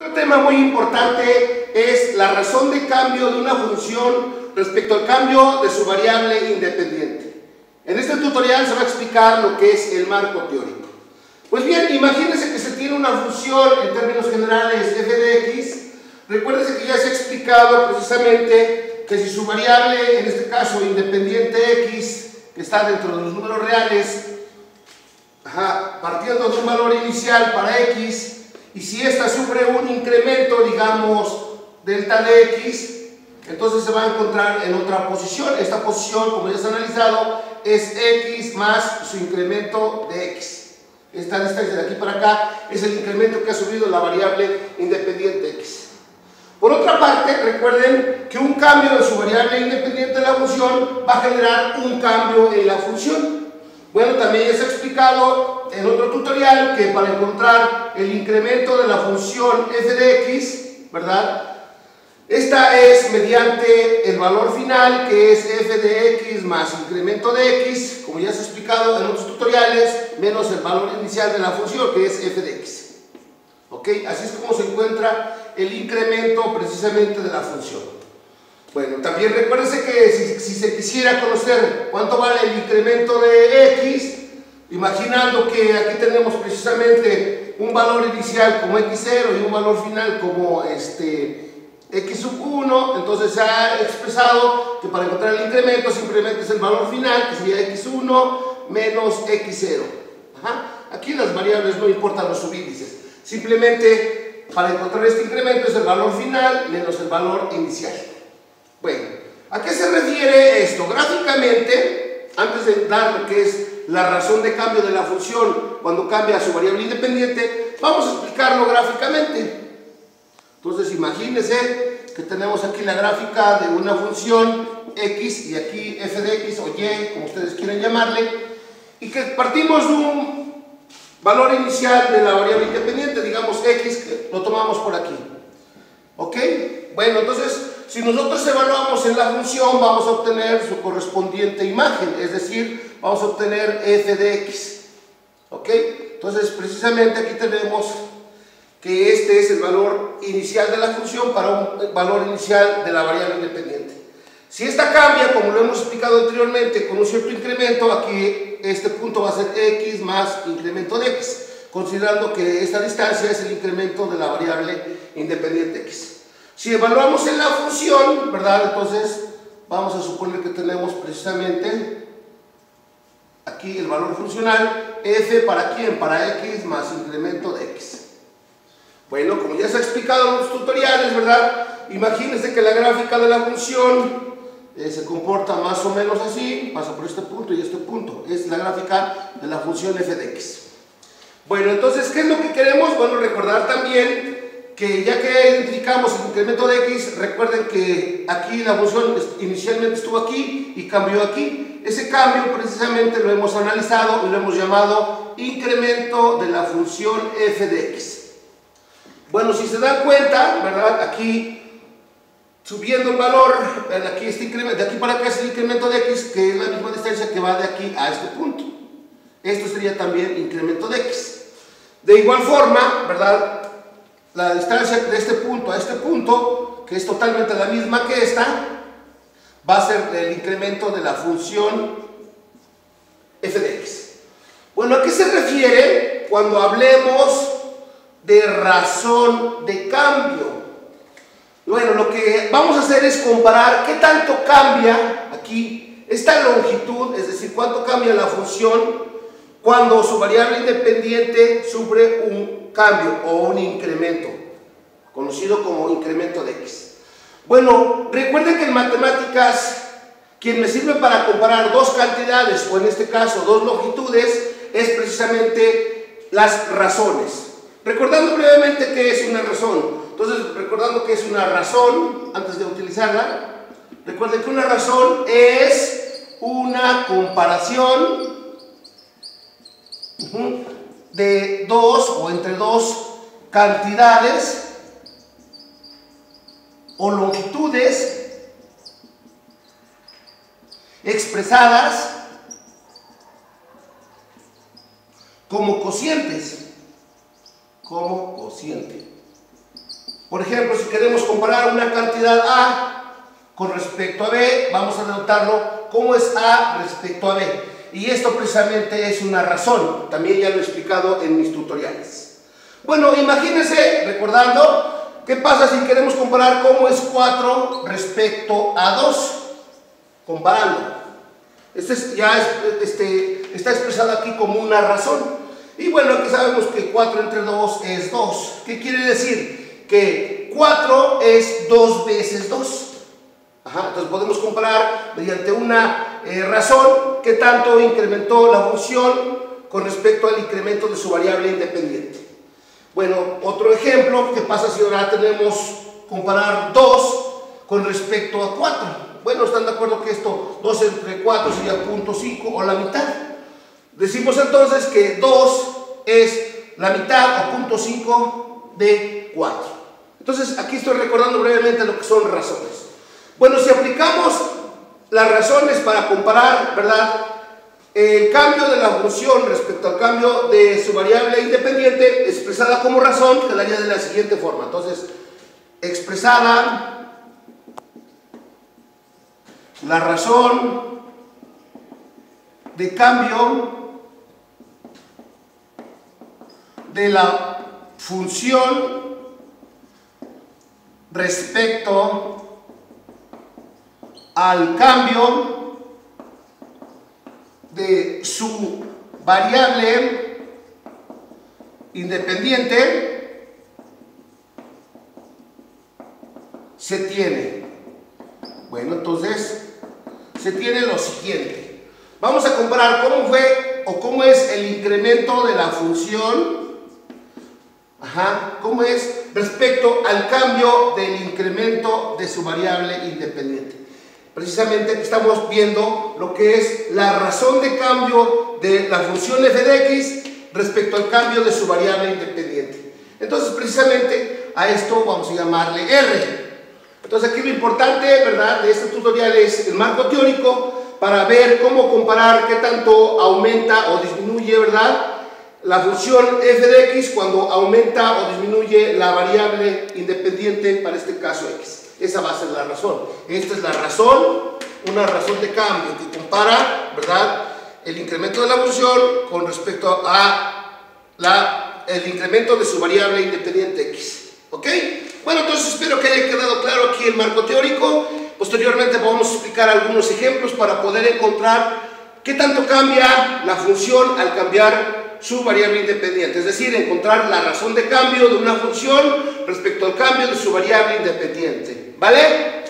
Otro tema muy importante es la razón de cambio de una función respecto al cambio de su variable independiente. En este tutorial se va a explicar lo que es el marco teórico. Pues bien, imagínense que se tiene una función en términos generales f de x. Recuérdense que ya se ha explicado precisamente que si su variable, en este caso independiente x, que está dentro de los números reales, partiendo de un valor inicial para x, y si ésta sufre un incremento, digamos, delta de x, entonces se va a encontrar en otra posición. Esta posición, como ya se ha analizado, es x más su incremento de x. Esta distancia de aquí para acá es el incremento que ha subido la variable independiente x. Por otra parte, recuerden que un cambio de su variable independiente de la función va a generar un cambio en la función. Bueno, también ya se ha explicado en otro tutorial que para encontrar el incremento de la función f de x, ¿verdad? Esta es mediante el valor final, que es f de x más incremento de x, como ya se ha explicado en otros tutoriales, menos el valor inicial de la función, que es f de x. ¿Ok? Así es como se encuentra el incremento precisamente de la función. Bueno, también recuérdense que si se quisiera conocer cuánto vale el incremento de x, imaginando que aquí tenemos precisamente un valor inicial como x0 y un valor final como x1, entonces se ha expresado que para encontrar el incremento simplemente es el valor final, que sería x1 menos x0. Aquí las variables no importan los subíndices, simplemente para encontrar este incremento es el valor final menos el valor inicial. Bueno, ¿a qué se refiere esto? Gráficamente, antes de dar lo que es la razón de cambio de la función cuando cambia a su variable independiente, vamos a explicarlo gráficamente. Entonces imagínense que tenemos aquí la gráfica de una función x y aquí f de x o y, como ustedes quieren llamarle, y que partimos de un valor inicial de la variable independiente, digamos x, que lo tomamos por aquí. ¿Ok? Bueno, entonces si nosotros evaluamos en la función vamos a obtener su correspondiente imagen, es decir, vamos a obtener f de x. ¿Ok? Entonces precisamente aquí tenemos que este es el valor inicial de la función para un valor inicial de la variable independiente. Si esta cambia, como lo hemos explicado anteriormente, con un cierto incremento, aquí este punto va a ser x más incremento de x, considerando que esta distancia es el incremento de la variable independiente x. Si evaluamos en la función, ¿verdad? Entonces vamos a suponer que tenemos precisamente aquí el valor funcional f para ¿quién? Para x más incremento de x. Bueno, como ya se ha explicado en los tutoriales, ¿verdad? Imagínense que la gráfica de la función se comporta más o menos así, pasa por este punto y este punto. Es la gráfica de la función f de x. Bueno, entonces, ¿qué es lo que queremos? Bueno, recordar también que ya que identificamos el incremento de x, recuerden que aquí la función inicialmente estuvo aquí y cambió aquí. Ese cambio precisamente lo hemos analizado y lo hemos llamado incremento de la función f de x. Bueno, si se dan cuenta, ¿verdad? Aquí, subiendo el valor, aquí este incremento, de aquí para acá es el incremento de x, que es la misma distancia que va de aquí a este punto. Esto sería también incremento de x. De igual forma, ¿verdad? La distancia de este punto a este punto, que es totalmente la misma que esta, va a ser el incremento de la función f de x. Bueno, ¿a qué se refiere cuando hablemos de razón de cambio? Bueno, lo que vamos a hacer es comparar qué tanto cambia aquí esta longitud, es decir, cuánto cambia la función cuando su variable independiente sufre un cambio o un incremento, conocido como incremento de x. Bueno, recuerden que en matemáticas, quien me sirve para comparar dos cantidades, o en este caso dos longitudes, es precisamente las razones. Recordando brevemente qué es una razón. Entonces, recordando qué es una razón, antes de utilizarla, recuerden que una razón es una comparación de dos o entre dos cantidades o longitudes expresadas como cocientes. Como cociente. Por ejemplo, si queremos comparar una cantidad A con respecto a B, vamos a denotarlo como es A respecto a B. Y esto precisamente es una razón, también ya lo he explicado en mis tutoriales. Bueno, imagínense, recordando, ¿qué pasa si queremos comparar cómo es 4 respecto a 2? Comparando. Está expresado aquí como una razón. Y bueno, aquí sabemos que 4 entre 2 es 2. ¿Qué quiere decir? Que 4 es 2 veces 2. Entonces podemos comparar mediante una razón qué tanto incrementó la función con respecto al incremento de su variable independiente. Bueno, otro ejemplo, ¿qué pasa si ahora tenemos comparar 2 con respecto a 4? Bueno, ¿están de acuerdo que esto 2 entre 4 sería 0.5 o la mitad? Decimos entonces que 2 es la mitad o 0.5 de 4. Entonces aquí estoy recordando brevemente lo que son razones. Bueno, si aplicamos las razones para comparar, ¿verdad?, el cambio de la función respecto al cambio de su variable independiente expresada como razón, quedaría de la siguiente forma. Entonces, expresada la razón de cambio de la función respecto al cambio de su variable independiente se tiene. Bueno, entonces se tiene lo siguiente. Vamos a comparar cómo fue o cómo es el incremento de la función, cómo es respecto al cambio del incremento de su variable independiente. Precisamente estamos viendo lo que es la razón de cambio de la función f de x respecto al cambio de su variable independiente. Entonces, precisamente a esto vamos a llamarle R. Entonces, aquí lo importante, ¿verdad?, de este tutorial es el marco teórico para ver cómo comparar qué tanto aumenta o disminuye, ¿verdad?, la función f de x cuando aumenta o disminuye la variable independiente, para este caso x. Esa va a ser la razón. Esta es la razón, una razón de cambio que compara, ¿verdad?, el incremento de la función con respecto a el incremento de su variable independiente x. ¿Ok? Bueno, entonces espero que haya quedado claro aquí el marco teórico. Posteriormente vamos a explicar algunos ejemplos para poder encontrar qué tanto cambia la función al cambiar su variable independiente, es decir, encontrar la razón de cambio de una función respecto al cambio de su variable independiente. ¿Vale?